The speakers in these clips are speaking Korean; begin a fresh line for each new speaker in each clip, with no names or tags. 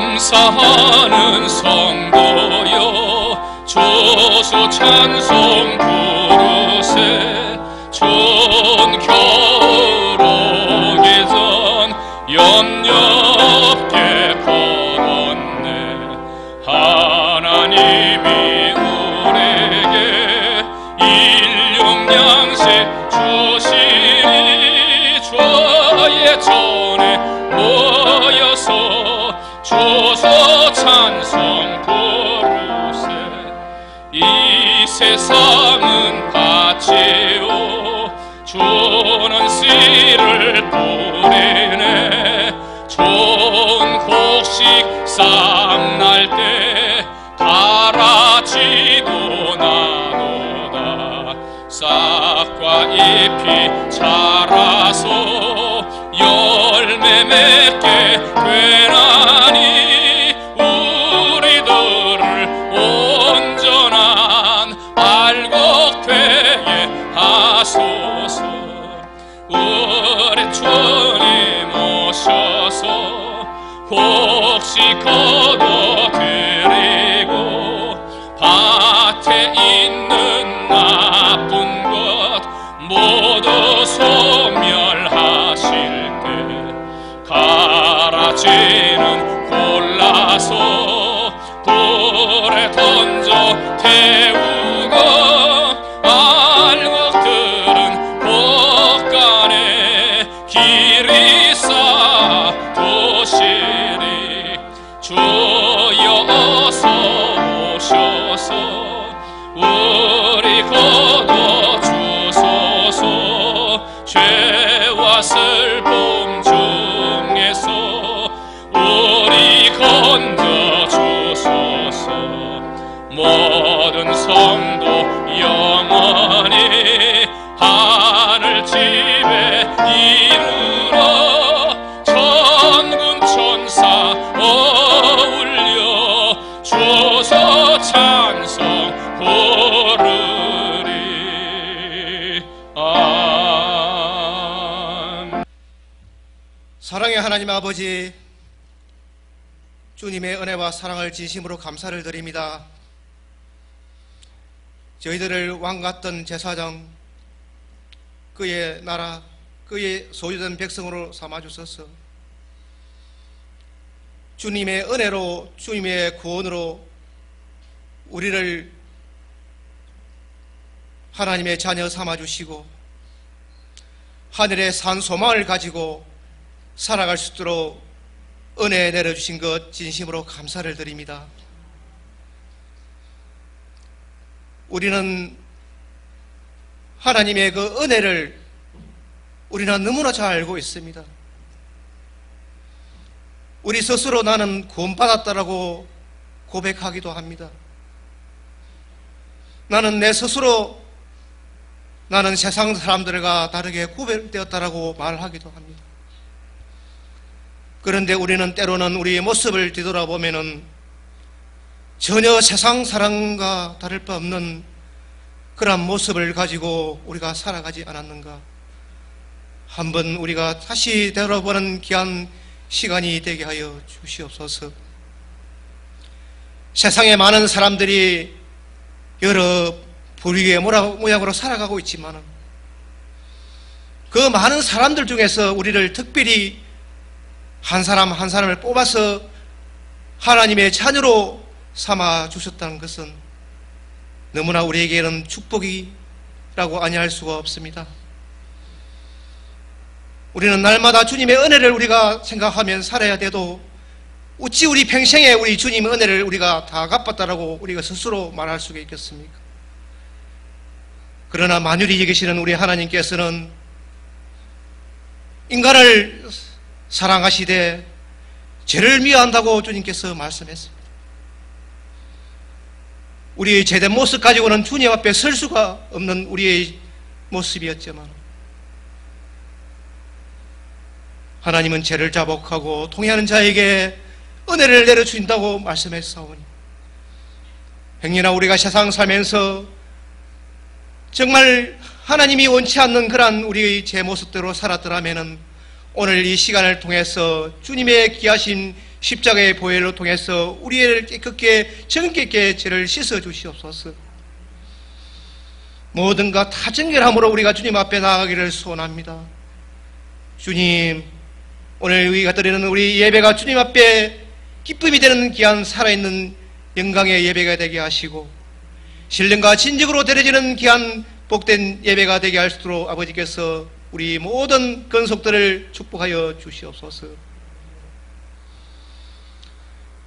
감사하는 성도여 조소 찬송 부르세. 좋은 겨울오기 전 염렵게 걸었네. 하나님이 우리에게 일용양식 주시니 주의 전에 모여서 주소 찬송 부르세. 이 세상은 밭이요 주는 씨를 뿌리네. 좋은 곡식 싹날 때 달아지도 나노다. 싹과 잎이 자라서 열매 맺게 되나니 우리들을 온전한 알곡 되게 하소서. 우리 주님 오셔서 곡식 거둬드리고 밭에 있는 나쁜 것 모두 소멸하실 때 가라지는 골라서 불에 던져 태우고 알곡들은 곳간에 길이 쌓도시리. 주여 어서 오셔서 우리 거둬 주소서. 죄와 슬픔 중에서 우리 건져 주소서. 모든 성도 영원히 하늘 집에 이르러 천군 천사 어울려 주소 찬송 부르리. 아멘.
사랑의 하나님 아버지, 주님의 은혜와 사랑을 진심으로 감사를 드립니다. 저희들을 왕 같던 제사장, 그의 나라, 그의 소유된 백성으로 삼아주셔서 주님의 은혜로, 주님의 구원으로 우리를 하나님의 자녀 삼아주시고 하늘의 산 소망을 가지고 살아갈 수 있도록 은혜 내려주신 것 진심으로 감사를 드립니다. 우리는 하나님의 그 은혜를 우리는 너무나 잘 알고 있습니다. 우리 스스로 나는 구원받았다라고 고백하기도 합니다. 나는 내 스스로 나는 세상 사람들과 다르게 구별되었다라고 말하기도 합니다. 그런데 우리는 때로는 우리의 모습을 뒤돌아보면은 전혀 세상 사람과 다를 바 없는 그런 모습을 가지고 우리가 살아가지 않았는가. 한번 우리가 다시 되돌아보는 귀한 시간이 되게 하여 주시옵소서. 세상에 많은 사람들이 여러 부류의 모양으로 살아가고 있지만 그 많은 사람들 중에서 우리를 특별히 한 사람 한 사람을 뽑아서 하나님의 자녀로 삼아 주셨다는 것은 너무나 우리에게는 축복이라고 아니할 수가 없습니다. 우리는 날마다 주님의 은혜를 우리가 생각하면 살아야 돼도 어찌 우리 평생에 우리 주님의 은혜를 우리가 다 갚았다라고 우리가 스스로 말할 수가 있겠습니까? 그러나 만유리 계시는 우리 하나님께서는 인간을 사랑하시되 죄를 미워한다고 주님께서 말씀했습니다. 우리의 죄된 모습 가지고는 주님 앞에 설 수가 없는 우리의 모습이었지만 하나님은 죄를 자복하고 통회하는 자에게 은혜를 내려주신다고 말씀했사오니 행여나 우리가 세상 살면서 정말 하나님이 원치 않는 그러한 우리의 제 모습대로 살았더라면 오늘 이 시간을 통해서 주님의 귀하신 십자가의 보혈로 통해서 우리를 깨끗게 정결케 죄를 씻어 주시옵소서. 모든 것 다 정결함으로 우리가 주님 앞에 나아가기를 소원합니다. 주님, 오늘 우리가 드리는 우리 예배가 주님 앞에 기쁨이 되는 귀한 살아있는 영광의 예배가 되게 하시고, 신령과 진정으로 드려지는 귀한 복된 예배가 되게 할 수 있도록 아버지께서 우리 모든 건속들을 축복하여 주시옵소서.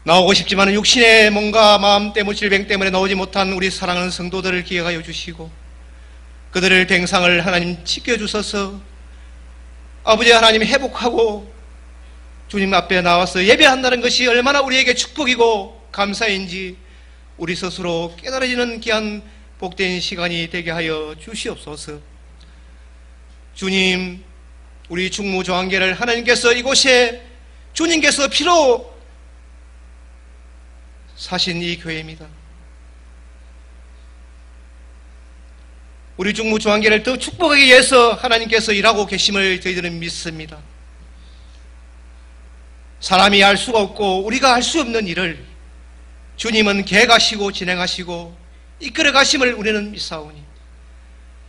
나오고 싶지만 육신의 몸과 마음 때문에 질병 때문에 나오지 못한 우리 사랑하는 성도들을 기억하여 주시고, 그들을 병상을 하나님 지켜주셔서 아버지 하나님 회복하고 주님 앞에 나와서 예배한다는 것이 얼마나 우리에게 축복이고 감사인지 우리 스스로 깨달아지는 귀한 복된 시간이 되게 하여 주시옵소서. 주님, 우리 충무조항계를 하나님께서 이곳에 주님께서 피로 사신 이 교회입니다. 우리 충무조항계를 더 축복하기 위해서 하나님께서 일하고 계심을 저희들은 믿습니다. 사람이 할 수가 없고 우리가 할 수 없는 일을 주님은 계획하시고 진행하시고 이끌어 가심을 우리는 믿사오니,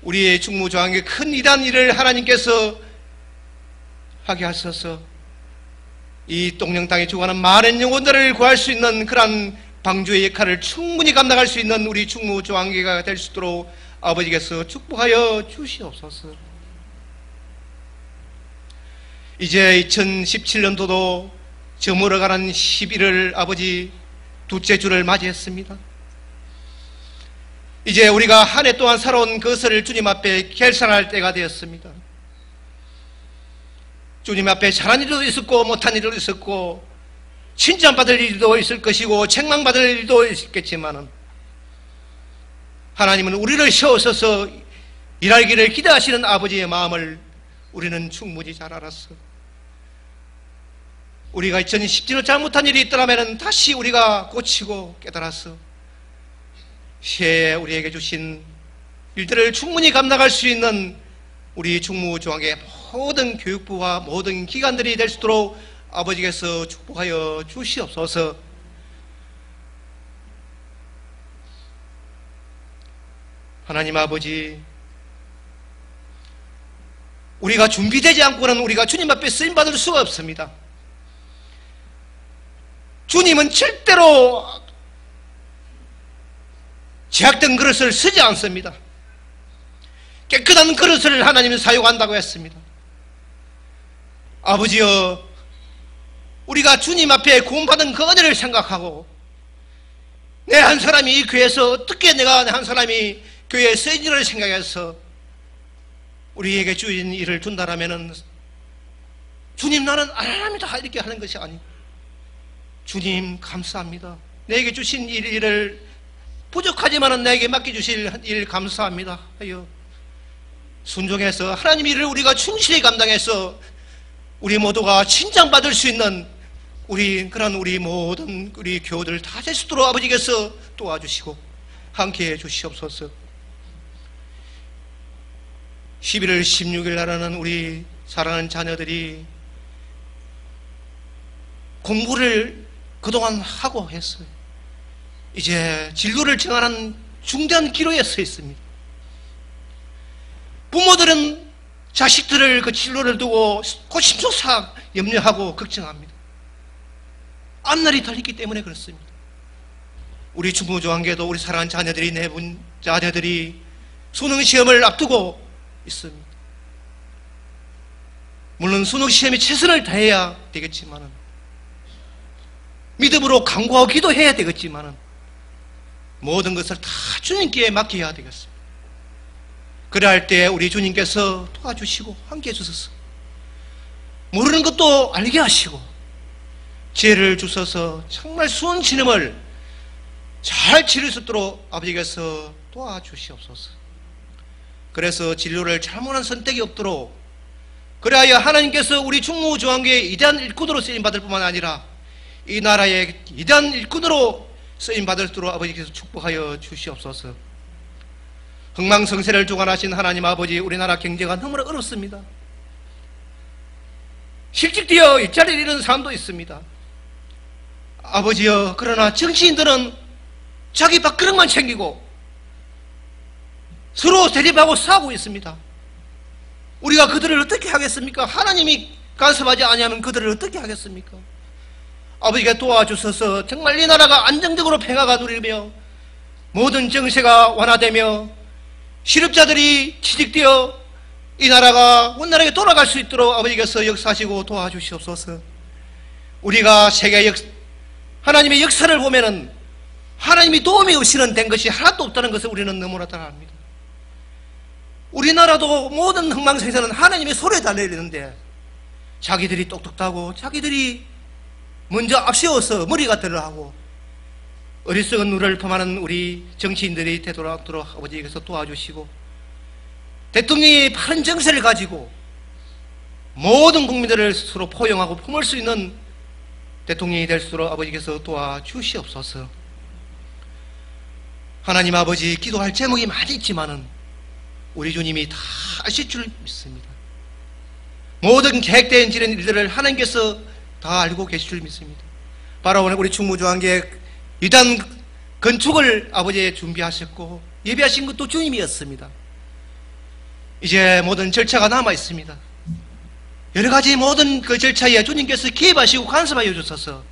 우리의 충무조항계 큰 이단 일을 하나님께서 하게 하셔서 이 동령 땅에 죽어가는 많은 영혼들을 구할 수 있는 그러한 방주의 역할을 충분히 감당할 수 있는 우리 충무조항계가 될 수 있도록 아버지께서 축복하여 주시옵소서. 이제 2017년도도 저물어가는 11월 아버지 둘째 주를 맞이했습니다. 이제 우리가 한 해 동안 살아온 것을 주님 앞에 결산할 때가 되었습니다. 주님 앞에 잘한 일도 있었고 못한 일도 있었고 칭찬받을 일도 있을 것이고 책망받을 일도 있겠지만 하나님은 우리를 세우셔서 일하기를 기대하시는 아버지의 마음을 우리는 충분히 잘 알았어. 우리가 2017년 잘못한 일이 있더라면 다시 우리가 고치고 깨달았어. 새해 우리에게 주신 일들을 충분히 감당할 수 있는 우리 충무조항의 모든 교육부와 모든 기관들이 될 수 있도록 아버지께서 축복하여 주시옵소서. 하나님 아버지, 우리가 준비되지 않고는 우리가 주님 앞에 쓰임받을 수가 없습니다. 주님은 절대로 제약된 그릇을 쓰지 않습니다. 깨끗한 그릇을 하나님은 사용한다고 했습니다. 아버지여, 우리가 주님 앞에 구원받은 그 은혜를 생각하고 내 한 사람이 이 교회에서 어떻게 내가 한 사람이 교회에 쓰인지를 생각해서 우리에게 주인 일을 준다라면 주님 나는 안 합니다 이렇게 하는 것이 아니고, 주님 감사합니다. 내게 주신 일을 부족하지만 내게 맡겨주실 일 감사합니다 하여 순종해서 하나님 일을 우리가 충실히 감당해서 우리 모두가 칭찬받을 수 있는 그런 우리 모든 우리 교우들 다 될 수 있도록 아버지께서 도와주시고 함께해 주시옵소서. 11월 16일 날에는 우리 사랑하는 자녀들이 공부를 그동안 하고 했어요. 이제 진로를 정하는 중대한 기로에 서 있습니다. 부모들은 자식들을 그 진로를 두고 고심조사 염려하고 걱정합니다. 앞날이 달리기 때문에 그렇습니다. 우리 충무조항계도 우리 사랑하는 자녀들이 자녀들이 수능시험을 앞두고 있습니다. 물론 수능시험에 최선을 다해야 되겠지만 믿음으로 간구하고 기도해야 되겠지만 모든 것을 다 주님께 맡겨야 되겠습니다. 그래야 할 때 우리 주님께서 도와주시고 함께해 주셔서 모르는 것도 알게 하시고 지혜를 주셔서 정말 수능 시험을 잘 치를 수 있도록 아버지께서 도와주시옵소서. 그래서 진로를 잘못한 선택이 없도록, 그래야 하나님께서 우리 충무조항계의 위대한 일꾼으로 쓰임받을 뿐만 아니라 이 나라의 위대한 일꾼으로 쓰임받을 수 있도록 아버지께서 축복하여 주시옵소서. 흥망성쇠를 주관하신 하나님 아버지, 우리나라 경제가 너무나 어렵습니다. 실직되어 일자리를 잃은 사람도 있습니다. 아버지여, 그러나 정치인들은 자기 밥그릇만 챙기고 서로 대립하고 싸우고 있습니다. 우리가 그들을 어떻게 하겠습니까? 하나님이 간섭하지 아니하면 그들을 어떻게 하겠습니까? 아버지가 도와주셔서 정말 이 나라가 안정적으로 평화가 누리며 모든 정세가 완화되며 실업자들이 취직되어 이 나라가 원나라하게 돌아갈 수 있도록 아버지께서 역사하시고 도와주시옵소서. 우리가 세계 하나님의 역사를 보면은 하나님이 도움이 없이는 된 것이 하나도 없다는 것을 우리는 너무나 잘 압니다. 우리나라도 모든 흥망성쇠는 하나님의 손에 달려있는데 자기들이 똑똑하고 자기들이 먼저 앞세워서 머리가 들어하고 어리석은 눈을 범하는 우리 정치인들이 되돌아오도록 아버지께서 도와주시고, 대통령이 바른 정세를 가지고 모든 국민들을 스스로 포용하고 품을 수 있는 대통령이 될 수 있도록 아버지께서 도와주시옵소서. 하나님 아버지, 기도할 제목이 많이 있지만은 우리 주님이 다 아실 줄 믿습니다. 모든 계획된 일들을 하나님께서 다 알고 계실 줄 믿습니다. 바로 오늘 우리 충무조항계 이단 건축을 아버지 준비하셨고 예비하신 것도 주님이었습니다. 이제 모든 절차가 남아 있습니다. 여러 가지 모든 그 절차에 주님께서 개입하시고 간섭하여 주셔서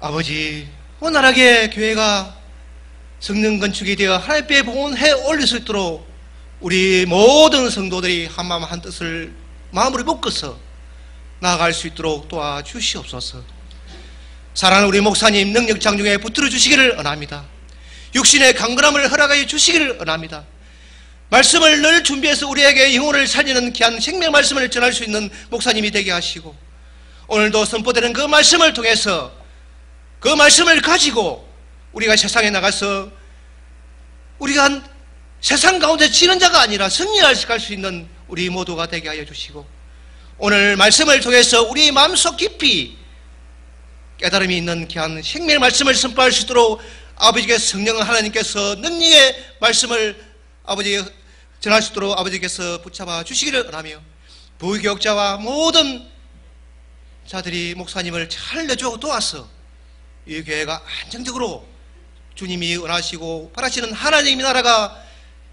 아버지, 원활하게 교회가 성령 건축이 되어 하나님께 봉헌해 올릴 수 있도록 우리 모든 성도들이 한마음 한뜻을 마음으로 묶어서 나아갈 수 있도록 도와주시옵소서. 사랑하는 우리 목사님 능력 장중에 붙들어 주시기를 원합니다. 육신의 강건함을 허락하여 주시기를 원합니다. 말씀을 늘 준비해서 우리에게 영혼을 살리는 귀한 생명 말씀을 전할 수 있는 목사님이 되게 하시고, 오늘도 선포되는 그 말씀을 통해서 그 말씀을 가지고 우리가 세상에 나가서 우리가 세상 가운데 지는 자가 아니라 승리할 수 있는 우리 모두가 되게 하여 주시고, 오늘 말씀을 통해서 우리 마음속 깊이 깨달음이 있는 귀한 생명의 말씀을 선포할 수 있도록 아버지께서 성령 하나님께서 능력의 말씀을 아버지 전할 수 있도록 아버지께서 붙잡아 주시기를 원하며, 부교육자와 모든 자들이 목사님을 잘 내주고 도와서 이 교회가 안정적으로 주님이 원하시고 바라시는 하나님의 나라가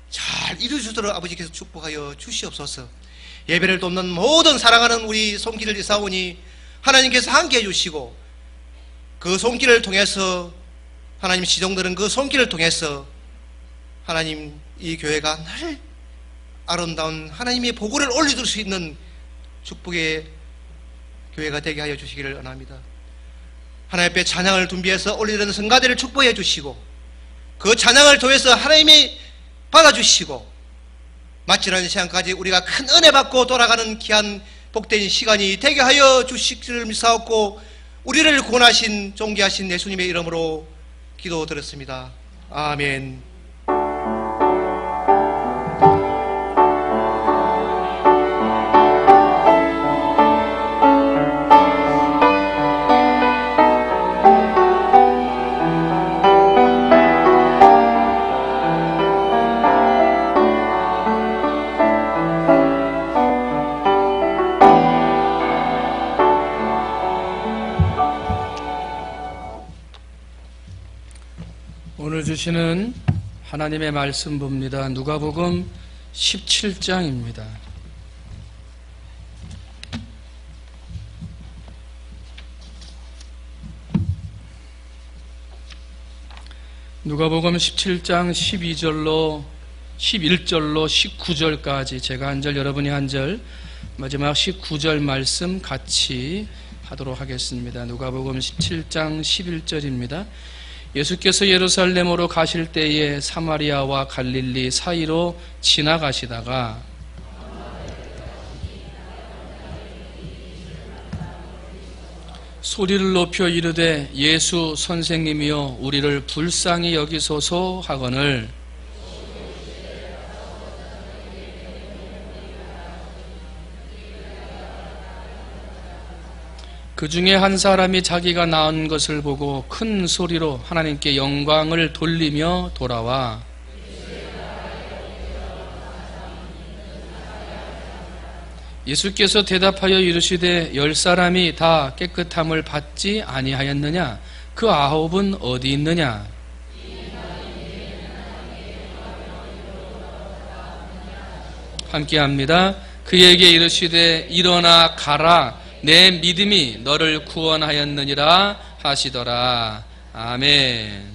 잘 이루어지도록 아버지께서 축복하여 주시옵소서. 예배를 돕는 모든 사랑하는 우리 손길을 이사오니 하나님께서 함께해 주시고, 그 손길을 통해서 하나님 시종들은 그 손길을 통해서 하나님 이 교회가 늘 아름다운 하나님의 보고를 올려줄 수 있는 축복의 교회가 되게 하여 주시기를 원합니다. 하나님 앞에 찬양을 준비해서 올리는 성가대를 축복해 주시고, 그 찬양을 통해서 하나님이 받아주시고 마치는 시간까지 우리가 큰 은혜 받고 돌아가는 귀한 복된 시간이 되게 하여 주시기를 믿사옵고, 우리를 구원하신 존귀하신 예수님의 이름으로 기도드렸습니다. 아멘.
오늘 주시는 하나님의 말씀 봅니다. 누가복음 17장입니다. 누가복음 17장 12절로 11절로 19절까지 제가 한 절, 여러분이 한 절, 마지막 19절 말씀 같이 하도록 하겠습니다. 누가복음 17장 11절입니다. 예수께서 예루살렘으로 가실 때에 사마리아와 갈릴리 사이로 지나가시다가 소리를 높여 이르되 예수 선생님이여 우리를 불쌍히 여기소서 하거늘 그 중에 한 사람이 자기가 낳은 것을 보고 큰 소리로 하나님께 영광을 돌리며 돌아와 예수께서 대답하여 이르시되 10사람이 다 깨끗함을 받지 아니하였느냐? 그 9은 어디 있느냐? 함께합니다. 그에게 이르시되 일어나 가라, 내 믿음이 너를 구원하였느니라 하시더라. 아멘.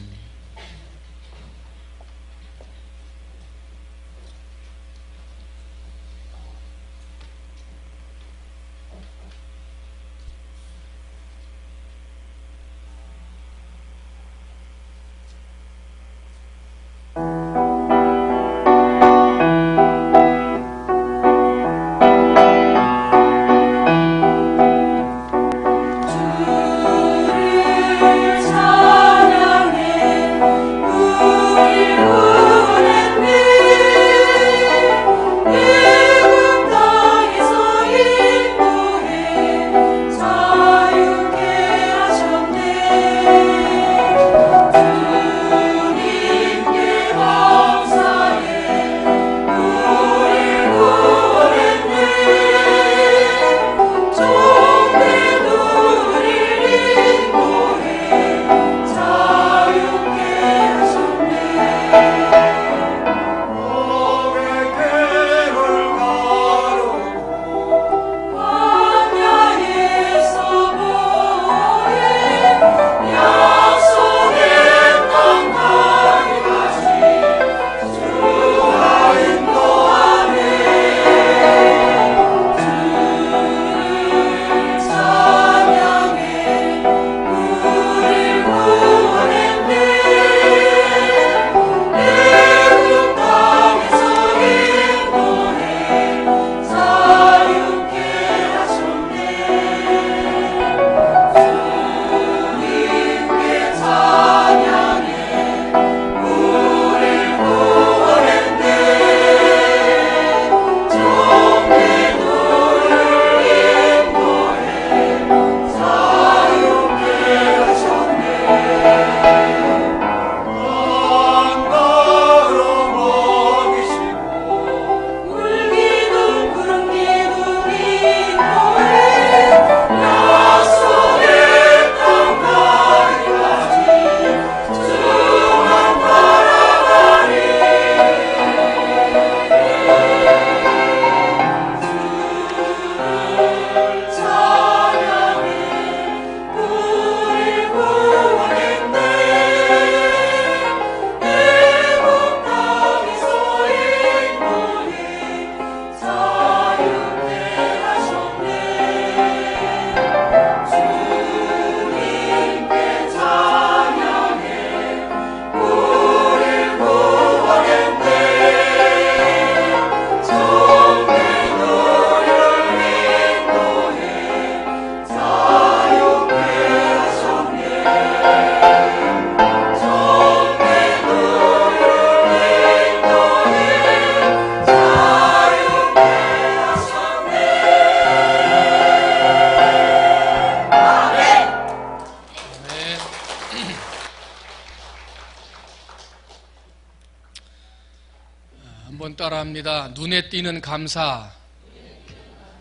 한번 따라합니다. 눈에 띄는 감사.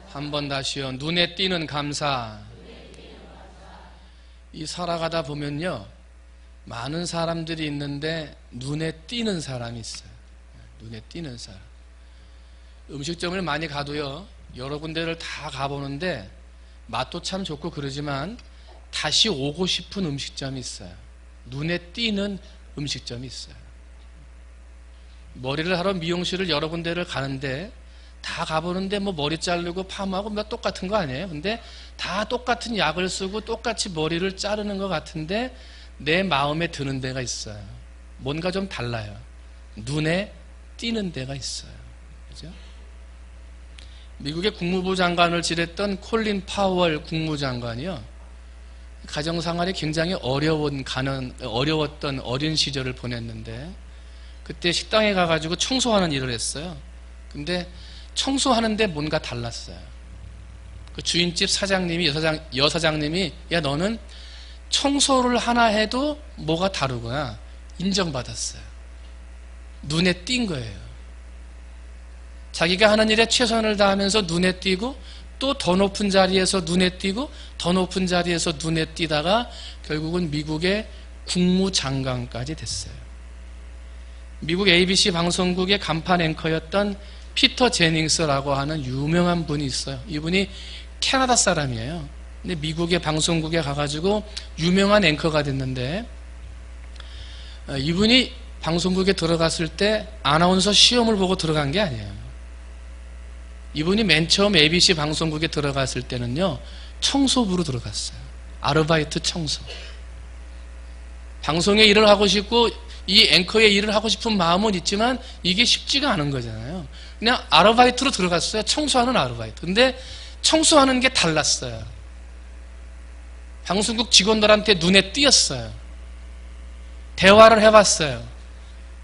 한번 다시요. 눈에 띄는 감사. 이 살아가다 보면요, 많은 사람들이 있는데 눈에 띄는 사람이 있어요. 눈에 띄는 사람. 음식점을 많이 가도요, 여러 군데를 다 가보는데 맛도 참 좋고 그러지만 다시 오고 싶은 음식점이 있어요. 눈에 띄는 음식점이 있어요. 머리를 하러 미용실을 여러 군데를 가는데 다 가보는데 뭐 머리 자르고 파마하고 뭐 똑같은 거 아니에요? 근데 다 똑같은 약을 쓰고 똑같이 머리를 자르는 것 같은데 내 마음에 드는 데가 있어요. 뭔가 좀 달라요. 눈에 띄는 데가 있어요. 그죠? 미국의 국무부 장관을 지냈던 콜린 파월 국무장관이요, 가정생활이 굉장히 어려웠던 어린 시절을 보냈는데 그때 식당에 가가지고 청소하는 일을 했어요. 근데 청소하는데 뭔가 달랐어요. 그 주인집 사장님이, 여사장님이 야 너는 청소를 하나 해도 뭐가 다르구나 인정받았어요. 눈에 띈 거예요. 자기가 하는 일에 최선을 다하면서 눈에 띄고 또 더 높은 자리에서 눈에 띄고 더 높은 자리에서 눈에 띄다가 결국은 미국의 국무장관까지 됐어요. 미국 ABC 방송국의 간판 앵커였던 피터 제닝스라고 하는 유명한 분이 있어요. 이분이 캐나다 사람이에요. 근데 미국의 방송국에 가가지고 유명한 앵커가 됐는데, 이분이 방송국에 들어갔을 때 아나운서 시험을 보고 들어간 게 아니에요. 이분이 맨 처음 ABC 방송국에 들어갔을 때는요, 청소부로 들어갔어요. 아르바이트 청소. 방송의 일을 하고 싶고 이 앵커의 일을 하고 싶은 마음은 있지만 이게 쉽지가 않은 거잖아요. 그냥 아르바이트로 들어갔어요. 청소하는 아르바이트. 근데 청소하는 게 달랐어요. 방송국 직원들한테 눈에 띄었어요. 대화를 해봤어요.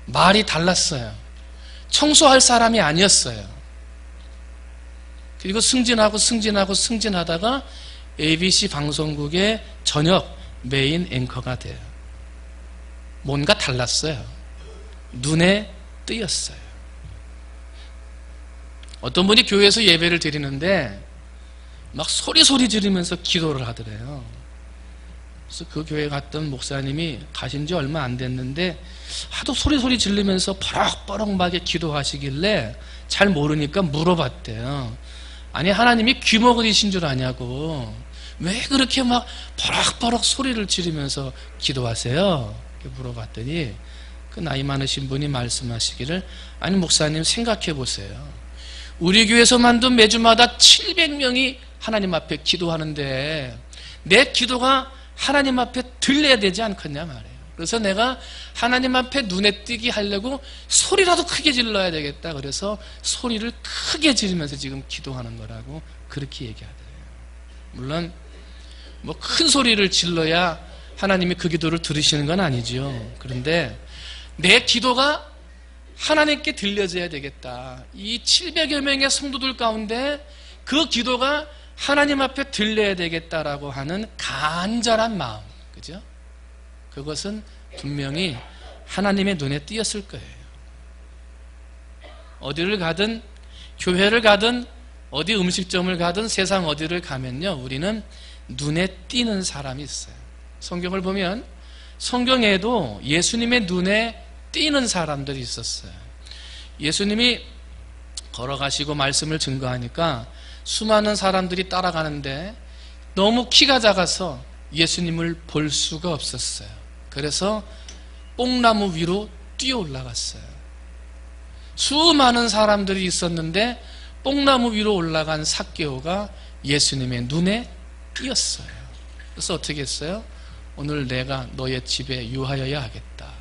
말이 달랐어요. 청소할 사람이 아니었어요. 그리고 승진하다가 ABC 방송국의 저녁 메인 앵커가 돼요. 뭔가 달랐어요. 눈에 띄었어요. 어떤 분이 교회에서 예배를 드리는데 막 소리 지르면서 기도를 하더래요. 그래서 그 교회 갔던 목사님이 가신 지 얼마 안 됐는데 하도 소리 지르면서 버럭버럭 막 기도하시길래 잘 모르니까 물어봤대요. 아니, 하나님이 귀머거리신 줄 아냐고. 왜 그렇게 막 버럭버럭 소리를 지르면서 기도하세요? 이렇게 물어봤더니 그 나이 많으신 분이 말씀하시기를, 아니 목사님 생각해 보세요. 우리 교회에서만도 매주마다 700명이 하나님 앞에 기도하는데 내 기도가 하나님 앞에 들려야 되지 않겠냐 말이에요. 그래서 내가 하나님 앞에 눈에 띄게 하려고 소리라도 크게 질러야 되겠다. 그래서 소리를 크게 지르면서 지금 기도하는 거라고 그렇게 얘기하더래요. 물론 뭐 큰 소리를 질러야 하나님이 그 기도를 들으시는 건 아니죠. 그런데 내 기도가 하나님께 들려져야 되겠다. 이 700여 명의 성도들 가운데 그 기도가 하나님 앞에 들려야 되겠다라고 하는 간절한 마음, 그죠? 그것은 분명히 하나님의 눈에 띄었을 거예요. 어디를 가든, 교회를 가든, 어디 음식점을 가든, 세상 어디를 가면요, 우리는 눈에 띄는 사람이 있어요. 성경을 보면 성경에도 예수님의 눈에 띄는 사람들이 있었어요. 예수님이 걸어가시고 말씀을 증거하니까 수많은 사람들이 따라가는데 너무 키가 작아서 예수님을 볼 수가 없었어요. 그래서 뽕나무 위로 뛰어 올라갔어요. 수많은 사람들이 있었는데 뽕나무 위로 올라간 삭개오가 예수님의 눈에 띄었어요. 그래서 어떻게 했어요? 오늘 내가 너의 집에 유하여야 하겠다.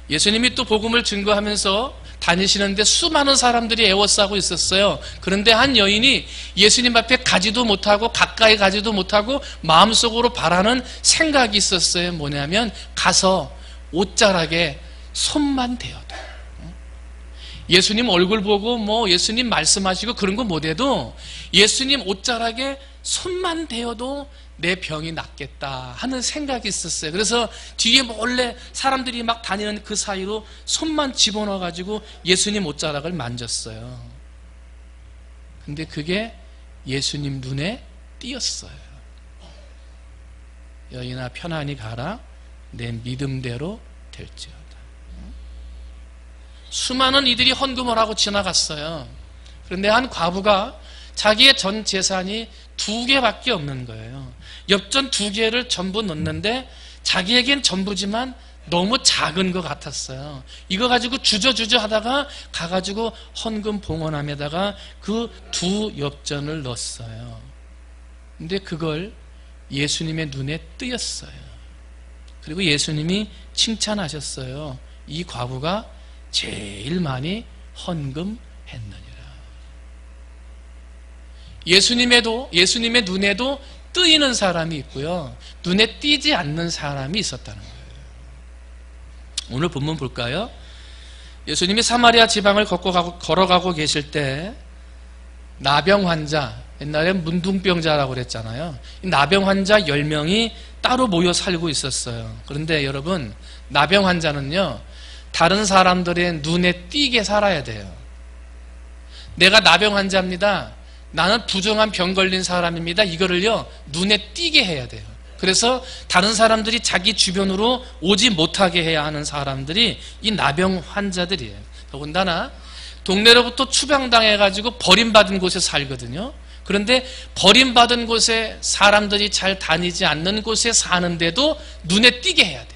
예수님이 또 복음을 증거하면서 다니시는데 수많은 사람들이 애워싸고 있었어요. 그런데 한 여인이 예수님 앞에 가지도 못하고 가까이 가지도 못하고 마음속으로 바라는 생각이 있었어요. 뭐냐면 가서 옷자락에 손만 대어도, 예수님 얼굴 보고 뭐 예수님 말씀하시고 그런 거 못해도 예수님 옷자락에 손만 대어도 내 병이 낫겠다 하는 생각이 있었어요. 그래서 뒤에 몰래 사람들이 막 다니는 그 사이로 손만 집어넣어가지고 예수님 옷자락을 만졌어요. 근데 그게 예수님 눈에 띄었어요. 여인아 편안히 가라, 내 믿음대로 될지어다. 수많은 이들이 헌금을 하고 지나갔어요. 그런데 한 과부가 자기의 전 재산이 2개밖에 없는 거예요. 엽전 2개를 전부 넣는데 자기에겐 전부지만 너무 작은 것 같았어요. 이거 가지고 주저주저 하다가 가가지고 헌금 봉헌함에다가 그 2 엽전을 넣었어요. 근데 그걸 예수님의 눈에 띄었어요. 그리고 예수님이 칭찬하셨어요. 이 과부가 제일 많이 헌금했느니라. 예수님의 눈에도 뜨이는 사람이 있고요, 눈에 띄지 않는 사람이 있었다는 거예요. 오늘 본문 볼까요? 예수님이 사마리아 지방을 걸어가고 계실 때 나병 환자, 옛날에 문둥병자라고 그랬잖아요. 이 나병 환자 10명이 따로 모여 살고 있었어요. 그런데 여러분, 나병 환자는요 다른 사람들의 눈에 띄게 살아야 돼요. 내가 나병 환자입니다. 나는 부정한 병 걸린 사람입니다. 이거를요, 눈에 띄게 해야 돼요. 그래서 다른 사람들이 자기 주변으로 오지 못하게 해야 하는 사람들이 이 나병 환자들이에요. 더군다나 동네로부터 추방당해가지고 버림받은 곳에 살거든요. 그런데 버림받은 곳에 사람들이 잘 다니지 않는 곳에 사는데도 눈에 띄게 해야 돼요.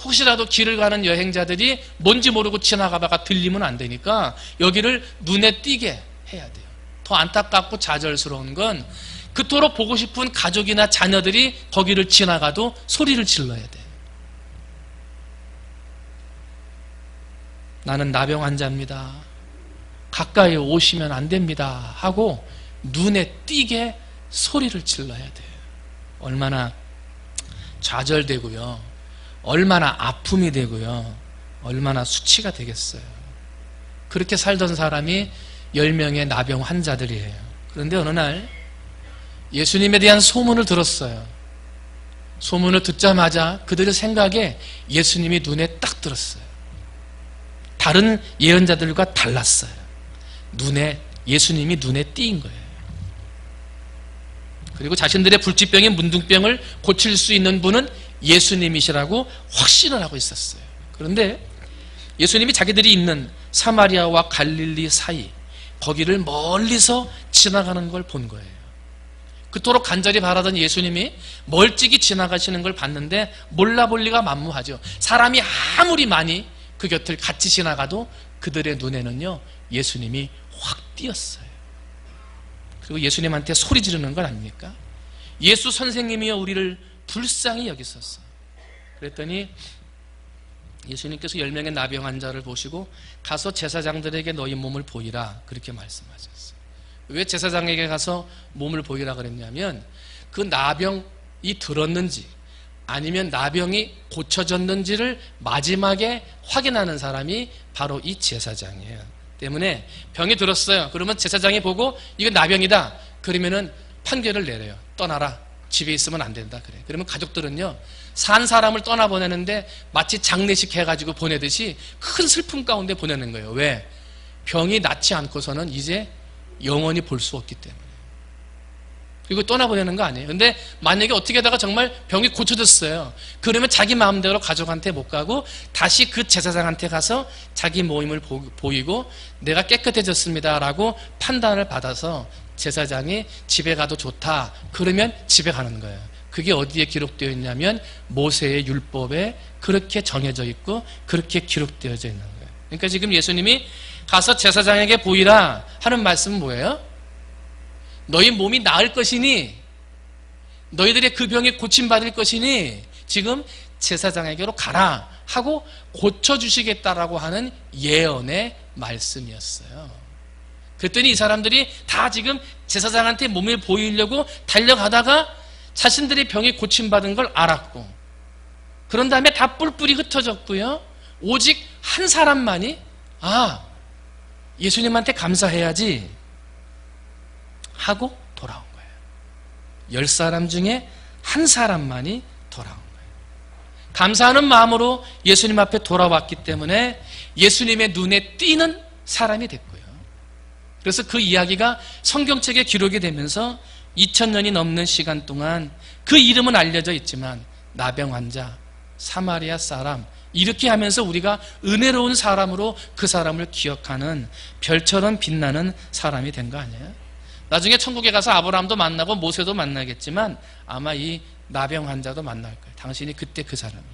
혹시라도 길을 가는 여행자들이 뭔지 모르고 지나가다가 들리면 안 되니까 여기를 눈에 띄게 해야 돼요. 더 안타깝고 좌절스러운 건 그토록 보고 싶은 가족이나 자녀들이 거기를 지나가도 소리를 질러야 돼요. 나는 나병 환자입니다. 가까이 오시면 안 됩니다. 하고 눈에 띄게 소리를 질러야 돼요. 얼마나 좌절되고요. 얼마나 아픔이 되고요. 얼마나 수치가 되겠어요. 그렇게 살던 사람이 10명의 나병 환자들이에요. 그런데 어느 날 예수님에 대한 소문을 들었어요. 소문을 듣자마자 그들의 생각에 예수님이 눈에 딱 들었어요. 다른 예언자들과 달랐어요. 예수님이 눈에 띄인 거예요. 그리고 자신들의 불치병인 문둥병을 고칠 수 있는 분은 예수님이시라고 확신을 하고 있었어요. 그런데 예수님이 자기들이 있는 사마리아와 갈릴리 사이, 거기를 멀리서 지나가는 걸 본 거예요. 그토록 간절히 바라던 예수님이 멀찍이 지나가시는 걸 봤는데 몰라볼 리가 만무하죠. 사람이 아무리 많이 그 곁을 같이 지나가도 그들의 눈에는요, 예수님이 확 띄었어요. 그리고 예수님한테 소리 지르는 걸 아닙니까? 예수 선생님이여 우리를 불쌍히 여기소서. 그랬더니 예수님께서 10명의 나병 환자를 보시고 가서 제사장들에게 너희 몸을 보이라, 그렇게 말씀하셨어요. 왜 제사장에게 가서 몸을 보이라 그랬냐면 그 나병이 들었는지 아니면 나병이 고쳐졌는지를 마지막에 확인하는 사람이 바로 이 제사장이에요. 때문에 병이 들었어요. 그러면 제사장이 보고 이거 나병이다. 그러면은 판결을 내려요. 떠나라. 집에 있으면 안 된다. 그래. 그러면 가족들은요, 산 사람을 떠나보내는데 마치 장례식 해가지고 보내듯이 큰 슬픔 가운데 보내는 거예요. 왜? 병이 낫지 않고서는 이제 영원히 볼 수 없기 때문에. 그리고 떠나보내는 거 아니에요. 근데 만약에 어떻게 하다가 정말 병이 고쳐졌어요. 그러면 자기 마음대로 가족한테 못 가고 다시 그 제사장한테 가서 자기 모임을 보이고 내가 깨끗해졌습니다 라고 판단을 받아서 제사장이 집에 가도 좋다. 그러면 집에 가는 거예요. 그게 어디에 기록되어 있냐면 모세의 율법에 그렇게 정해져 있고 그렇게 기록되어져 있는 거예요. 그러니까 지금 예수님이 가서 제사장에게 보이라 하는 말씀은 뭐예요? 너희 몸이 나을 것이니, 너희들의 그 병이 고침받을 것이니 지금 제사장에게로 가라 하고 고쳐주시겠다라고 하는 예언의 말씀이었어요. 그랬더니 이 사람들이 다 지금 제사장한테 몸을 보이려고 달려가다가 자신들의 병이 고침받은 걸 알았고, 그런 다음에 다 뿔뿔이 흩어졌고요. 오직 한 사람만이 예수님한테 감사해야지 하고 돌아온 거예요. 10사람 중에 한 사람만이 돌아온 거예요. 감사하는 마음으로 예수님 앞에 돌아왔기 때문에 예수님의 눈에 띄는 사람이 됐고요. 그래서 그 이야기가 성경책에 기록이 되면서 2000년이 넘는 시간 동안 그 이름은 알려져 있지만 나병 환자, 사마리아 사람, 이렇게 하면서 우리가 은혜로운 사람으로 그 사람을 기억하는 별처럼 빛나는 사람이 된 거 아니에요? 나중에 천국에 가서 아브라함도 만나고 모세도 만나겠지만 아마 이 나병 환자도 만날 거예요. 당신이 그때 그 사람이에요.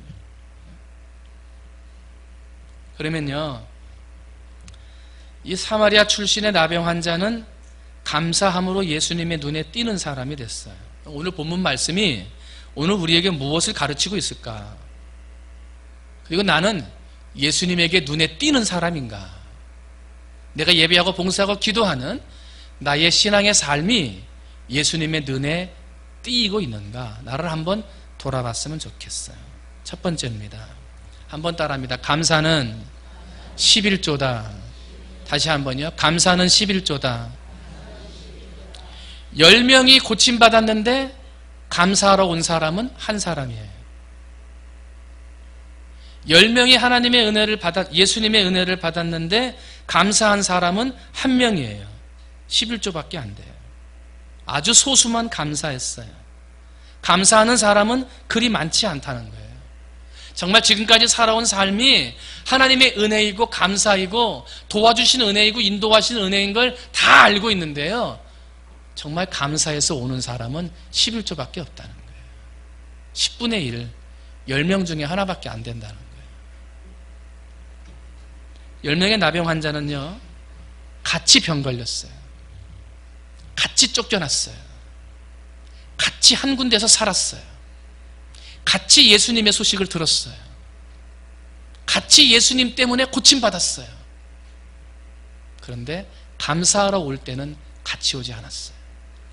그러면요, 이 사마리아 출신의 나병 환자는 감사함으로 예수님의 눈에 띄는 사람이 됐어요. 오늘 본문 말씀이 오늘 우리에게 무엇을 가르치고 있을까? 그리고 나는 예수님에게 눈에 띄는 사람인가? 내가 예배하고 봉사하고 기도하는 나의 신앙의 삶이 예수님의 눈에 띄고 있는가? 나를 한번 돌아봤으면 좋겠어요. 첫 번째입니다. 한번 따라합니다. 감사는 11조다. 다시 한번요. 감사는 11조다. 10명이 고침받았는데 감사하러 온 사람은 한 사람이에요. 10명이 하나님의 은혜를 예수님의 은혜를 받았는데 감사한 사람은 1명이에요. 11조밖에 안 돼요. 아주 소수만 감사했어요. 감사하는 사람은 그리 많지 않다는 거예요. 정말 지금까지 살아온 삶이 하나님의 은혜이고 감사이고 도와주신 은혜이고 인도하신 은혜인 걸 다 알고 있는데요, 정말 감사해서 오는 사람은 11조밖에 없다는 거예요. 10분의 1, 10명 중에 하나밖에 안 된다는 거예요. 10명의 나병 환자는요, 같이 병 걸렸어요. 같이 쫓겨났어요. 같이 한 군데서 살았어요. 같이 예수님의 소식을 들었어요. 같이 예수님 때문에 고침받았어요. 그런데 감사하러 올 때는 같이 오지 않았어요.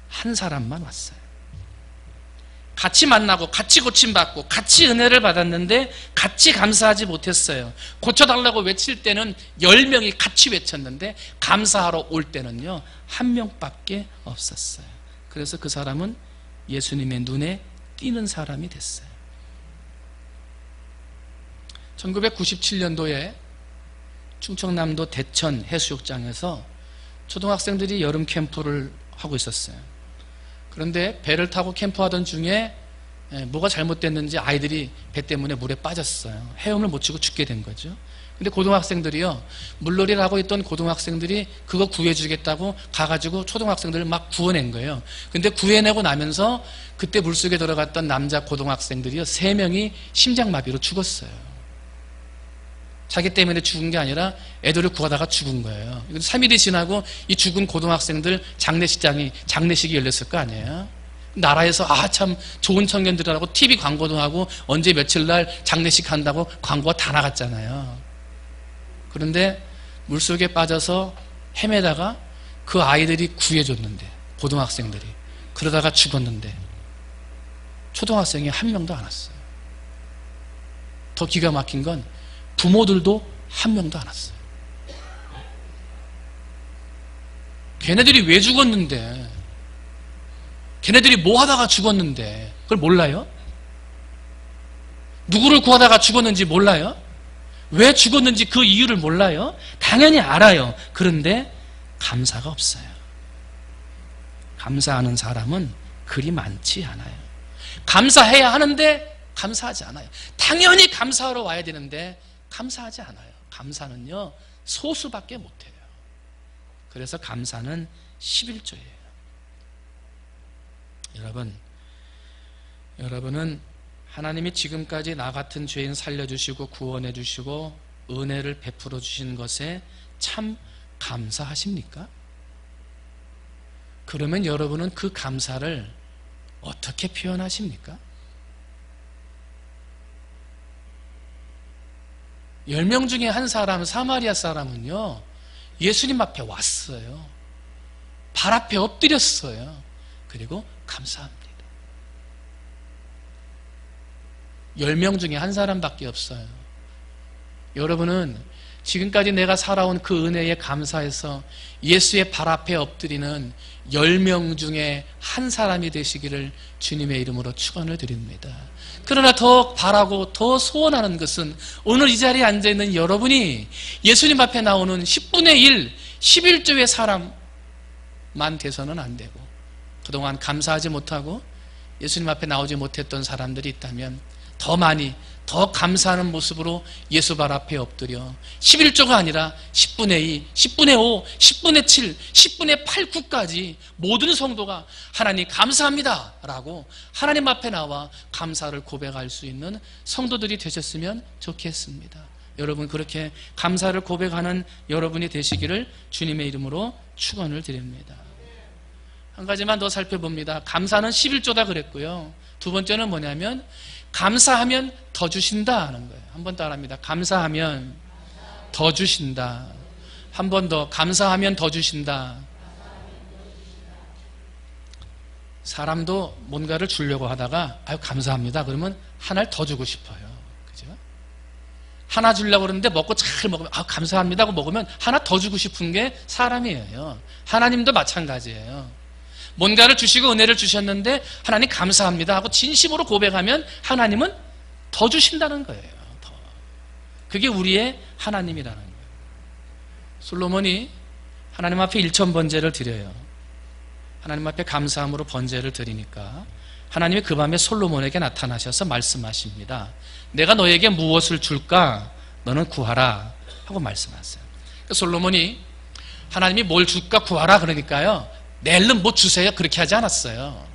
한 사람만 왔어요. 같이 만나고 같이 고침받고 같이 은혜를 받았는데 같이 감사하지 못했어요. 고쳐달라고 외칠 때는 10명이 같이 외쳤는데 감사하러 올 때는요, 1명밖에 없었어요. 그래서 그 사람은 예수님의 눈에 띄는 사람이 됐어요. 1997년도에 충청남도 대천 해수욕장에서 초등학생들이 여름 캠프를 하고 있었어요. 그런데 배를 타고 캠프하던 중에 뭐가 잘못됐는지 아이들이 배 때문에 물에 빠졌어요. 헤엄을 못 치고 죽게 된 거죠. 근데 고등학생들이요, 물놀이를 하고 있던 고등학생들이 그거 구해주겠다고 가가지고 초등학생들을 막 구해낸 거예요. 근데 구해내고 나면서 그때 물속에 들어갔던 남자 고등학생들이요, 3명이 심장마비로 죽었어요. 자기 때문에 죽은 게 아니라 애들을 구하다가 죽은 거예요. 3일이 지나고 이 죽은 고등학생들 장례식이 열렸을 거 아니에요. 나라에서 참 좋은 청년들이라고 TV 광고도 하고 언제 며칠 날 장례식 한다고 광고가 다 나갔잖아요. 그런데 물속에 빠져서 헤매다가 그 아이들이 구해줬는데, 고등학생들이 그러다가 죽었는데 초등학생이 1명도 안 왔어요. 더 기가 막힌 건 부모들도 1명도 안 왔어요. 걔네들이 왜 죽었는데, 걔네들이 뭐 하다가 죽었는데 그걸 몰라요? 누구를 구하다가 죽었는지 몰라요? 왜 죽었는지 그 이유를 몰라요? 당연히 알아요. 그런데 감사가 없어요. 감사하는 사람은 그리 많지 않아요. 감사해야 하는데 감사하지 않아요. 당연히 감사하러 와야 되는데 감사하지 않아요. 감사는요, 소수밖에 못해요. 그래서 감사는 11조예요. 여러분은 하나님이 지금까지 나 같은 죄인 살려주시고 구원해 주시고 은혜를 베풀어 주신 것에 참 감사하십니까? 그러면 여러분은 그 감사를 어떻게 표현하십니까? 10명 중에 한 사람, 사마리아 사람은요, 예수님 앞에 왔어요. 발 앞에 엎드렸어요. 그리고 감사합니다. 10명 중에 한 사람밖에 없어요. 여러분은 지금까지 내가 살아온 그 은혜에 감사해서 예수의 발 앞에 엎드리는 10명 중에 한 사람이 되시기를 주님의 이름으로 축원을 드립니다. 그러나 더 바라고 더 소원하는 것은 오늘 이 자리에 앉아있는 여러분이 예수님 앞에 나오는 10분의 1, 11조의 사람만 돼서는 안 되고, 그동안 감사하지 못하고 예수님 앞에 나오지 못했던 사람들이 있다면 더 많이, 더 감사하는 모습으로 예수 발 앞에 엎드려 11조가 아니라 10분의 2, 10분의 5, 10분의 7, 10분의 8, 9까지 모든 성도가 하나님 감사합니다 라고 하나님 앞에 나와 감사를 고백할 수 있는 성도들이 되셨으면 좋겠습니다. 여러분, 그렇게 감사를 고백하는 여러분이 되시기를 주님의 이름으로 축원을 드립니다. 한 가지만 더 살펴봅니다. 감사는 11조다 그랬고요. 두 번째는 뭐냐면 감사하면 더 주신다 하는 거예요. 한 번 따라합니다. 감사하면 더 주신다. 한 번 더. 감사하면 더 주신다. 사람도 뭔가를 주려고 하다가 감사합니다 그러면 하나를 더 주고 싶어요. 그죠? 하나 주려고 그러는데 먹고 잘 먹으면 감사합니다 하고 먹으면 하나 더 주고 싶은 게 사람이에요. 하나님도 마찬가지예요. 뭔가를 주시고 은혜를 주셨는데 하나님 감사합니다 하고 진심으로 고백하면 하나님은 더 주신다는 거예요. 더. 그게 우리의 하나님이라는 거예요. 솔로몬이 하나님 앞에 1000번제를 드려요. 하나님 앞에 감사함으로 번제를 드리니까 하나님이 그 밤에 솔로몬에게 나타나셔서 말씀하십니다. 내가 너에게 무엇을 줄까? 너는 구하라 하고 말씀하세요. 솔로몬이 하나님이 뭘 줄까 구하라 그러니까요, 내일은 뭐 주세요 그렇게 하지 않았어요.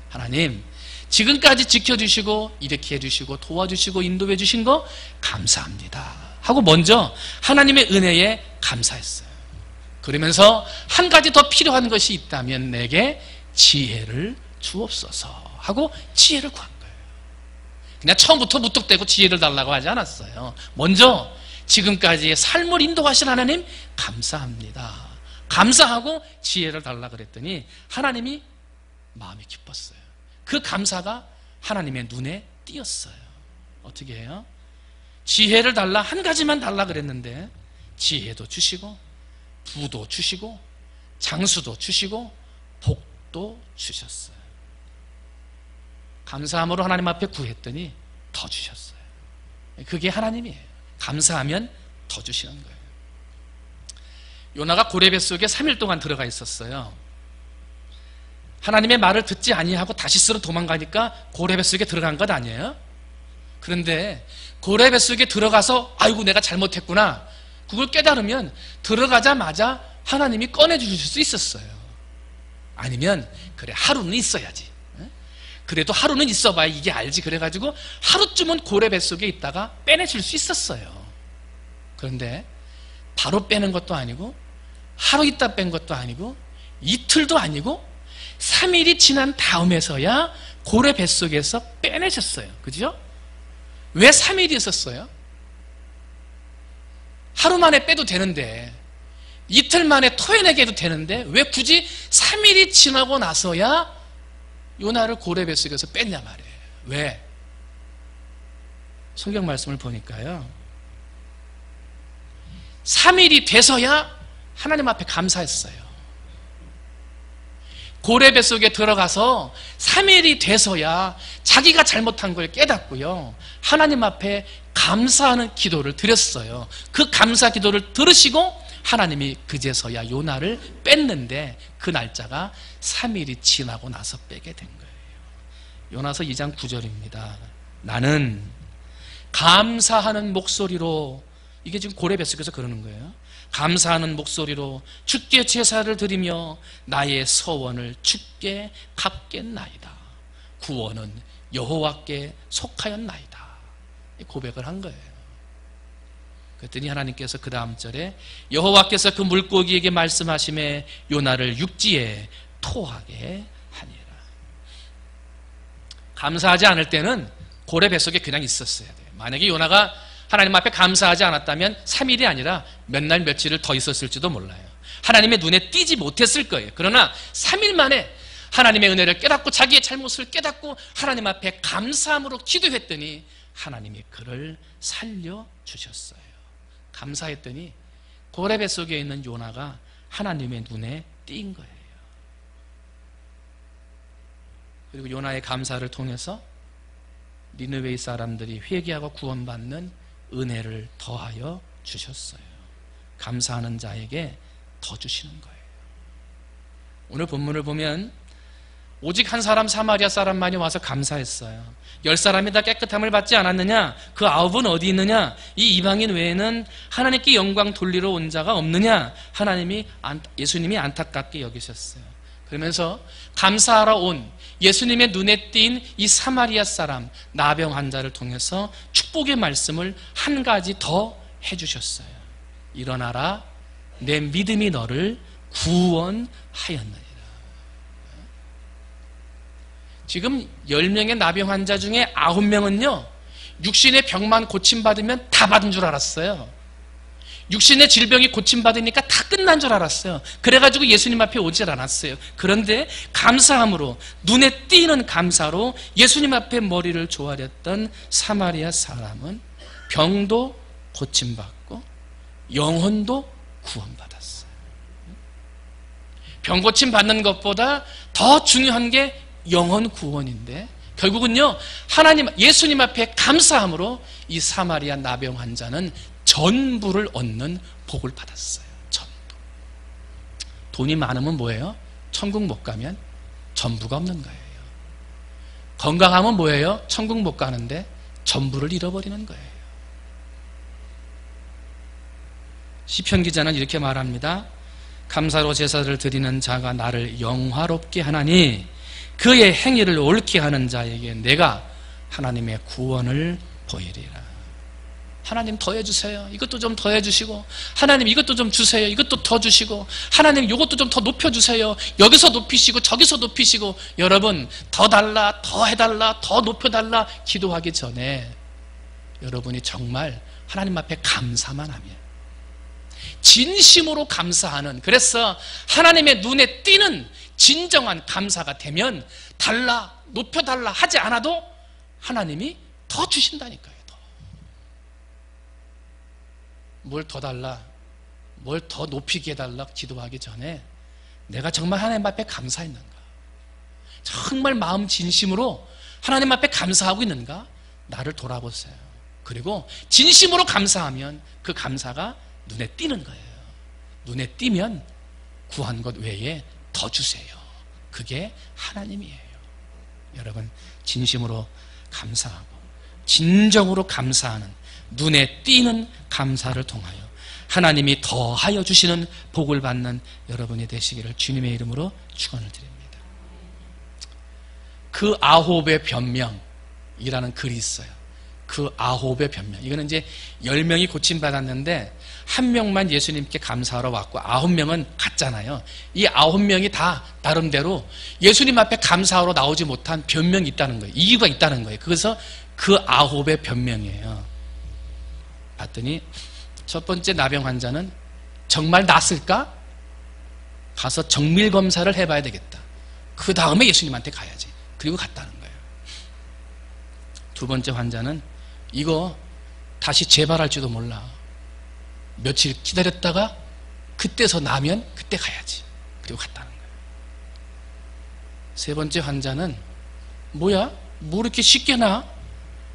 하나님, 지금까지 지켜주시고 이렇게 해주시고 도와주시고 인도해 주신 거 감사합니다 하고 먼저 하나님의 은혜에 감사했어요. 그러면서 한 가지 더 필요한 것이 있다면 내게 지혜를 주옵소서 하고 지혜를 구한 거예요. 그냥 처음부터 무턱대고 지혜를 달라고 하지 않았어요. 먼저 지금까지의 삶을 인도하신 하나님 감사합니다. 감사하고 지혜를 달라 그랬더니 하나님이 마음이 기뻤어요. 그 감사가 하나님의 눈에 띄었어요. 어떻게 해요? 지혜를 달라, 한 가지만 달라 그랬는데 지혜도 주시고 부도 주시고 장수도 주시고 복도 주셨어요. 감사함으로 하나님 앞에 구했더니 더 주셨어요. 그게 하나님이에요. 감사하면 더 주시는 거예요. 요나가 고래 뱃속에 3일 동안 들어가 있었어요. 하나님의 말을 듣지 아니하고 다시스로 도망가니까 고래 뱃속에 들어간 것 아니에요? 그런데 고래 뱃속에 들어가서 아이고 내가 잘못했구나, 그걸 깨달으면 들어가자마자 하나님이 꺼내주실 수 있었어요. 아니면 그래 하루는 있어야지, 그래도 하루는 있어봐야 이게 알지, 그래가지고 하루쯤은 고래 뱃속에 있다가 빼내줄 수 있었어요. 그런데 바로 빼는 것도 아니고 하루 있다 뺀 것도 아니고 이틀도 아니고 3일이 지난 다음에서야 고래 뱃속에서 빼내셨어요. 그죠? 왜 3일이 있었어요? 하루 만에 빼도 되는데, 이틀 만에 토해내게 해도 되는데 왜 굳이 3일이 지나고 나서야 요나를 고래 뱃속에서 뺐냐 말이에요. 왜? 성경 말씀을 보니까요, 3일이 돼서야 하나님 앞에 감사했어요. 고래 뱃속에 들어가서 3일이 돼서야 자기가 잘못한 걸 깨닫고요, 하나님 앞에 감사하는 기도를 드렸어요. 그 감사 기도를 들으시고 하나님이 그제서야 요나를 뺐는데 그 날짜가 3일이 지나고 나서 빼게 된 거예요. 요나서 2장 9절입니다. 나는 감사하는 목소리로, 이게 지금 고래 뱃속에서 그러는 거예요. 감사하는 목소리로 주께 제사를 드리며 나의 서원을 주께 갚겠나이다. 구원은 여호와께 속하였나이다. 고백을 한 거예요. 그랬더니 하나님께서 그 다음 절에 여호와께서 그 물고기에게 말씀하심에 요나를 육지에 토하게 하니라. 감사하지 않을 때는 고래 뱃속에 그냥 있었어야 돼요. 만약에 요나가 하나님 앞에 감사하지 않았다면 3일이 아니라 몇 날 며칠을 더 있었을지도 몰라요. 하나님의 눈에 띄지 못했을 거예요. 그러나 3일 만에 하나님의 은혜를 깨닫고 자기의 잘못을 깨닫고 하나님 앞에 감사함으로 기도했더니 하나님이 그를 살려주셨어요. 감사했더니 고래 뱃속에 있는 요나가 하나님의 눈에 띈 거예요. 그리고 요나의 감사를 통해서 니느웨이 사람들이 회개하고 구원받는 은혜를 더하여 주셨어요. 감사하는 자에게 더 주시는 거예요. 오늘 본문을 보면 오직 한 사람 사마리아 사람만이 와서 감사했어요. 10사람이 다 깨끗함을 받지 않았느냐? 그 9은 어디 있느냐? 이 이방인 외에는 하나님께 영광 돌리러 온 자가 없느냐? 예수님이 안타깝게 여기셨어요. 그러면서 감사하러 온 예수님의 눈에 띈 이 사마리아 사람 나병 환자를 통해서 축복의 말씀을 한 가지 더 해주셨어요. 일어나라, 내 믿음이 너를 구원하였느니라. 지금 10명의 나병 환자 중에 9명은요 육신의 병만 고침받으면 다 받은 줄 알았어요. 육신의 질병이 고침받으니까 다 끝난 줄 알았어요. 그래가지고 예수님 앞에 오질 않았어요. 그런데 감사함으로, 눈에 띄는 감사로 예수님 앞에 머리를 조아렸던 사마리아 사람은 병도 고침받고 영혼도 구원받았어요. 병 고침 받는 것보다 더 중요한 게 영혼 구원인데 결국은요, 하나님, 예수님 앞에 감사함으로 이 사마리아 나병 환자는 전부를 얻는 복을 받았어요. 전부. 돈이 많으면 뭐예요? 천국 못 가면 전부가 없는 거예요. 건강하면 뭐예요? 천국 못 가는데 전부를 잃어버리는 거예요. 시편 기자는 이렇게 말합니다. 감사로 제사를 드리는 자가 나를 영화롭게 하나니 그의 행위를 옳게 하는 자에게 내가 하나님의 구원을 보이리라. 하나님 더해주세요. 이것도 좀 더해주시고, 하나님 이것도 좀 주세요. 이것도 더 주시고, 하나님 이것도 좀 더 높여주세요. 여기서 높이시고 저기서 높이시고. 여러분, 더 달라, 더 해달라, 더 높여달라 기도하기 전에 여러분이 정말 하나님 앞에 감사만 하면, 진심으로 감사하는, 그래서 하나님의 눈에 띄는 진정한 감사가 되면 달라, 높여달라 하지 않아도 하나님이 더 주신다니까요. 뭘 더 달라, 뭘 더 높이게 해달라 기도하기 전에 내가 정말 하나님 앞에 감사했는가, 정말 마음 진심으로 하나님 앞에 감사하고 있는가, 나를 돌아보세요. 그리고 진심으로 감사하면 그 감사가 눈에 띄는 거예요. 눈에 띄면 구한 것 외에 더 주세요. 그게 하나님이에요. 여러분, 진심으로 감사하고 진정으로 감사하는, 눈에 띄는 감사를 통하여 하나님이 더하여 주시는 복을 받는 여러분이 되시기를 주님의 이름으로 축원을 드립니다. 그 아홉의 변명이라는 글이 있어요. 그 아홉의 변명. 이거는 이제 10명이 고침받았는데 1명만 예수님께 감사하러 왔고 9명은 갔잖아요. 이 9명이 다 나름대로 예수님 앞에 감사하러 나오지 못한 변명이 있다는 거예요. 이유가 있다는 거예요. 그래서 그 9의 변명이에요. 봤더니 첫 번째 나병 환자는 정말 낫을까? 가서 정밀 검사를 해봐야 되겠다. 그 다음에 예수님한테 가야지. 그리고 갔다는 거예요. 두 번째 환자는 이거 다시 재발할지도 몰라. 며칠 기다렸다가 그때서 나면 그때 가야지. 그리고 갔다는 거예요. 세 번째 환자는 뭐야? 뭐 이렇게 쉽게 나?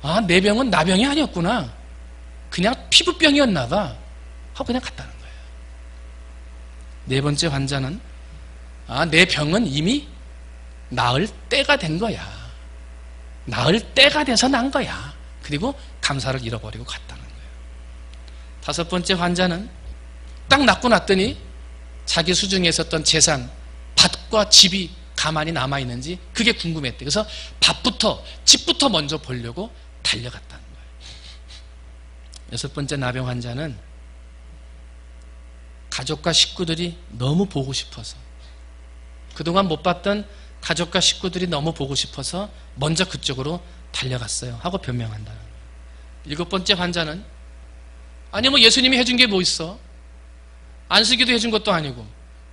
아, 내 병은 나병이 아니었구나. 그냥 피부병이었나 봐 하고 그냥 갔다는 거예요. 네 번째 환자는 아, 내 병은 이미 나을 때가 된 거야. 나을 때가 돼서 난 거야. 그리고 감사를 잃어버리고 갔다는 거예요. 다섯 번째 환자는 딱 낫고 났더니 자기 수중에 있었던 재산, 밭과 집이 가만히 남아있는지 그게 궁금했대. 그래서 밭부터 집부터 먼저 보려고 달려갔다는 거예요. 여섯 번째 나병 환자는 가족과 식구들이 너무 보고 싶어서, 그동안 못 봤던 가족과 식구들이 너무 보고 싶어서 먼저 그쪽으로 달려갔어요 하고 변명한다는 거예요. 일곱 번째 환자는 아니 뭐 예수님이 해준 게 뭐 있어? 안수기도 해준 것도 아니고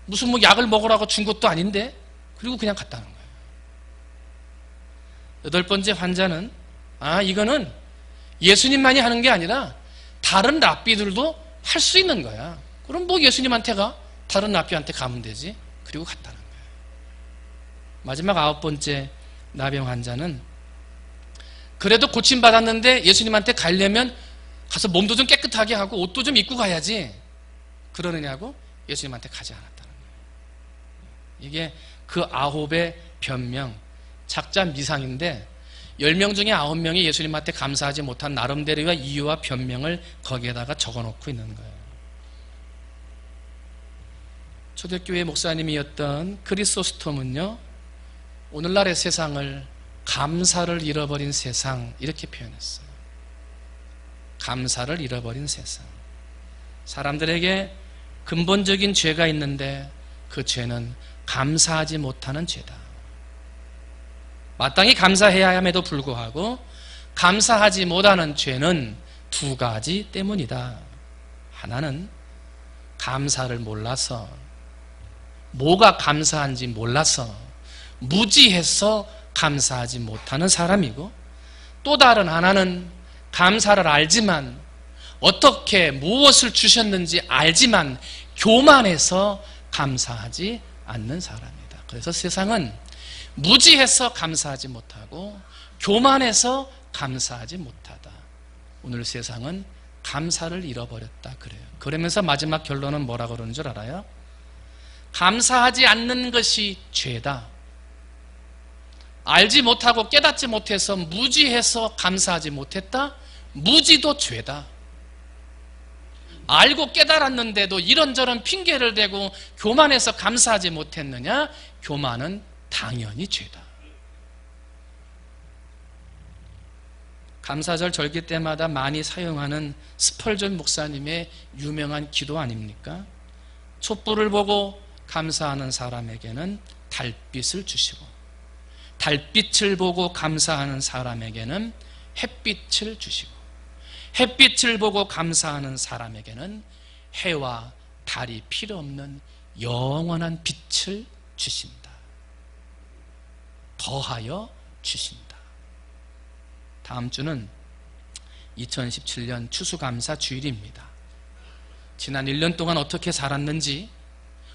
무슨 뭐 약을 먹으라고 준 것도 아닌데, 그리고 그냥 갔다는 거예요. 여덟 번째 환자는 아, 이거는 예수님만이 하는 게 아니라 다른 랍비들도 할 수 있는 거야. 그럼 뭐 예수님한테 가? 다른 랍비한테 가면 되지. 그리고 갔다는 거예요. 마지막 아홉 번째 나병 환자는 그래도 고침받았는데 예수님한테 가려면 가서 몸도 좀 깨끗하게 하고 옷도 좀 입고 가야지. 그러느냐고 예수님한테 가지 않았다는 거예요. 이게 그 아홉의 변명, 작자 미상인데 10명 중에 9명이 예수님한테 감사하지 못한 나름대로의 이유와 변명을 거기에다가 적어놓고 있는 거예요. 초대교회 목사님이었던 크리소스톰은요, 오늘날의 세상을 감사를 잃어버린 세상 이렇게 표현했어요. 감사를 잃어버린 세상. 사람들에게 근본적인 죄가 있는데 그 죄는 감사하지 못하는 죄다. 마땅히 감사해야 함에도 불구하고 감사하지 못하는 죄는 두 가지 때문이다. 하나는 감사를 몰라서, 뭐가 감사한지 몰라서 무지해서 감사하지 못하는 사람이고, 또 다른 하나는 감사를 알지만, 어떻게 무엇을 주셨는지 알지만 교만해서 감사하지 않는 사람이다. 그래서 세상은 무지해서 감사하지 못하고 교만해서 감사하지 못하다. 오늘 세상은 감사를 잃어버렸다 그래요. 그러면서 마지막 결론은 뭐라고 그러는 줄 알아요? 감사하지 않는 것이 죄다. 알지 못하고 깨닫지 못해서 무지해서 감사하지 못했다? 무지도 죄다. 알고 깨달았는데도 이런저런 핑계를 대고 교만해서 감사하지 못했느냐? 교만은 당연히 죄다. 감사절 절기 때마다 많이 사용하는 스펄전 목사님의 유명한 기도 아닙니까? 촛불을 보고 감사하는 사람에게는 달빛을 주시고, 달빛을 보고 감사하는 사람에게는 햇빛을 주시고, 햇빛을 보고 감사하는 사람에게는 해와 달이 필요 없는 영원한 빛을 주신다. 더하여 주신다. 다음 주는 2017년 추수감사 주일입니다. 지난 1년 동안 어떻게 살았는지,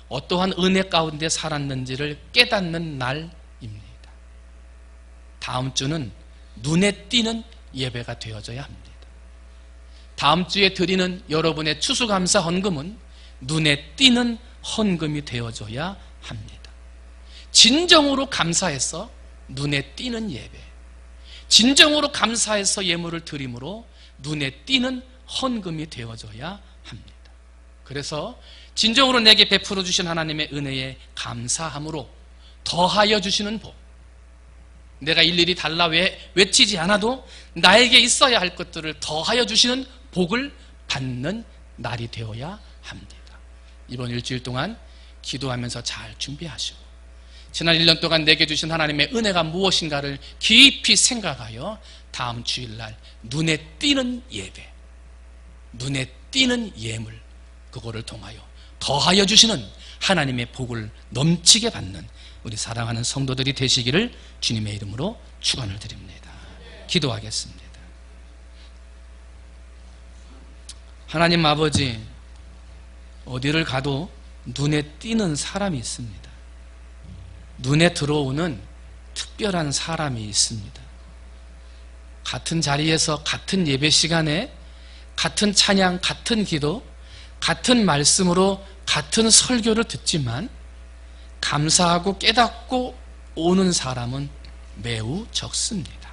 어떠한 은혜 가운데 살았는지를 깨닫는 날입니다. 다음 주는 눈에 띄는 예배가 되어져야 합니다. 다음 주에 드리는 여러분의 추수감사 헌금은 눈에 띄는 헌금이 되어져야 합니다. 진정으로 감사해서 눈에 띄는 예배, 진정으로 감사해서 예물을 드림으로 눈에 띄는 헌금이 되어져야 합니다. 그래서 진정으로 내게 베풀어 주신 하나님의 은혜에 감사함으로 더하여 주시는 복, 내가 일일이 달라 외치지 않아도 나에게 있어야 할 것들을 더하여 주시는 복을 받는 날이 되어야 합니다. 이번 일주일 동안 기도하면서 잘 준비하시고, 지난 1년 동안 내게 주신 하나님의 은혜가 무엇인가를 깊이 생각하여 다음 주일날 눈에 띄는 예배, 눈에 띄는 예물, 그거를 통하여 더하여 주시는 하나님의 복을 넘치게 받는 우리 사랑하는 성도들이 되시기를 주님의 이름으로 축원을 드립니다. 기도하겠습니다. 하나님 아버지, 어디를 가도 눈에 띄는 사람이 있습니다. 눈에 들어오는 특별한 사람이 있습니다. 같은 자리에서 같은 예배 시간에 같은 찬양, 같은 기도, 같은 말씀으로 같은 설교를 듣지만 감사하고 깨닫고 오는 사람은 매우 적습니다.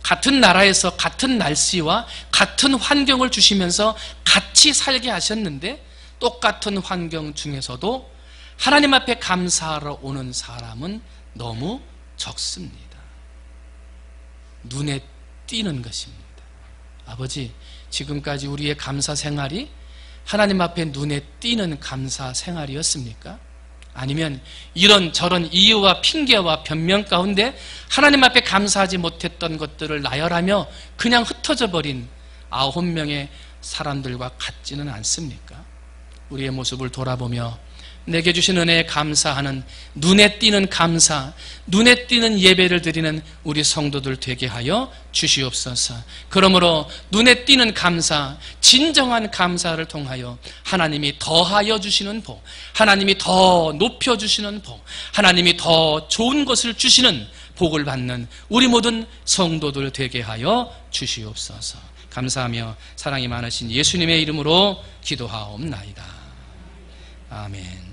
같은 나라에서 같은 날씨와 같은 환경을 주시면서 같이 살게 하셨는데 똑같은 환경 중에서도 하나님 앞에 감사하러 오는 사람은 너무 적습니다. 눈에 띄는 것입니다. 아버지, 지금까지 우리의 감사 생활이 하나님 앞에 눈에 띄는 감사 생활이었습니까? 아니면 이런저런 이유와 핑계와 변명 가운데 하나님 앞에 감사하지 못했던 것들을 나열하며 그냥 흩어져 버린 9명의 사람들과 같지는 않습니까? 우리의 모습을 돌아보며 내게 주신 은혜에 감사하는 눈에 띄는 감사, 눈에 띄는 예배를 드리는 우리 성도들 되게 하여 주시옵소서. 그러므로 눈에 띄는 감사, 진정한 감사를 통하여 하나님이 더하여 주시는 복, 하나님이 더 높여주시는 복, 하나님이 더 좋은 것을 주시는 복을 받는 우리 모든 성도들 되게 하여 주시옵소서. 감사하며 사랑이 많으신 예수님의 이름으로 기도하옵나이다. 아멘.